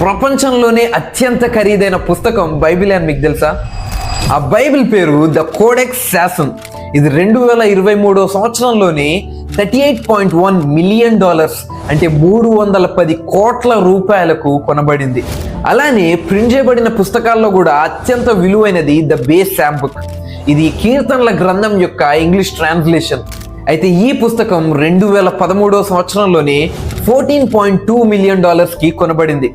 ప్రపంచంలోనే అత్యంత ఖరీదైన పుస్తకం బైబిల్ అని మీకు తెలుసా? ఆ బైబిల్ పేరు ద కోడెక్స్ శాసన్. ఇది 2023 సంవత్సరంలోనే $38.1 మిలియన్ అంటే 310 కోట్ల రూపాయలకు కొనబడింది. అలానే ప్రింట్ చేయబడిన పుస్తకాల్లో కూడా అత్యంత విలువైనది ద బేస్ శామ్ బుక్. ఇది కీర్తనల గ్రంథం యొక్క ఇంగ్లీష్ ట్రాన్స్లేషన్. అయితే ఈ పుస్తకం 2013 సంవత్సరంలోనే $14.2 మిలియన్ కి కొనబడింది.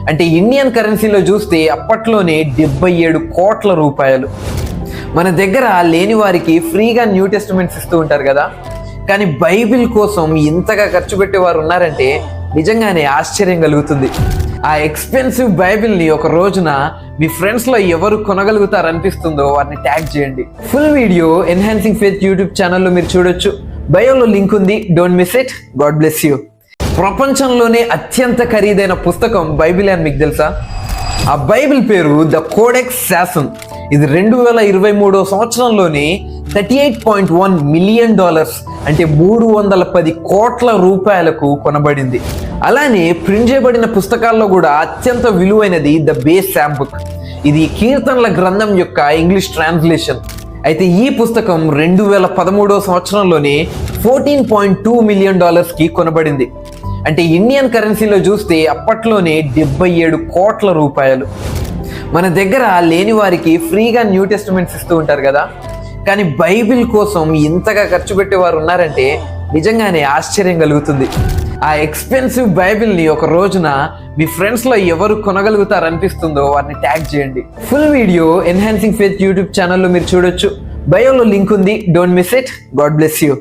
అంటే ఇండియన్ కరెన్సీలో చూస్తే అప్పట్లోనే 77 కోట్ల రూపాయలు. మన దగ్గర లేని వారికి ఫ్రీగా న్యూ టెస్టిమెంట్స్ ఇస్తూ ఉంటారు కదా, కానీ బైబిల్ కోసం ఇంతగా ఖర్చు పెట్టేవారు ఉన్నారంటే నిజంగానే ఆశ్చర్యం కలుగుతుంది. ఆ ఎక్స్పెన్సివ్ బైబిల్ని ఒక రోజున మీ ఫ్రెండ్స్లో ఎవరు కొనగలుగుతారు అనిపిస్తుందో వారిని ట్యాగ్ చేయండి. Full video enhancing faith YouTube ఛానల్లో మీరు చూడొచ్చు. బయోలో లింక్ ఉంది, don't miss it. God bless you. ప్రపంచంలోనే అత్యంత ఖరీదైన పుస్తకం బైబిల్ అని మీకు తెలుసా? ఆ బైబిల్ పేరు ద కోడెక్స్ శాసన్. ఇది 2023 సంవత్సరంలోనే $38.1 మిలియన్ అంటే 310 కోట్ల రూపాయలకు కొనబడింది. అలానే ప్రింట్ చేయబడిన పుస్తకాల్లో కూడా అత్యంత విలువైనది ద బేస్ శామ్ బుక్. ఇది కీర్తనల గ్రంథం యొక్క ఇంగ్లీష్ ట్రాన్స్లేషన్. అయితే ఈ పుస్తకం 2013 సంవత్సరంలోనే $14.2 మిలియన్ కి కొనబడింది. అంటే ఇండియన్ కరెన్సీలో చూస్తే అప్పట్లోనే 77 కోట్ల రూపాయలు. మన దగ్గర లేని వారికి ఫ్రీగా న్యూ టెస్టిమెంట్స్ ఇస్తూ ఉంటారు కదా, కానీ బైబిల్ కోసం ఇంతగా ఖర్చు పెట్టేవారు ఉన్నారంటే నిజంగానే ఆశ్చర్యం కలుగుతుంది. ఆ ఎక్స్పెన్సివ్ బైబిల్ని ఒక రోజున మీ ఫ్రెండ్స్లో ఎవరు కొనగలుగుతారు అనిపిస్తుందో వారిని ట్యాగ్ చేయండి. Full video enhancing faith YouTube ఛానల్లో మీరు చూడొచ్చు. బయోలో లింక్ ఉంది, don't miss it. God bless you.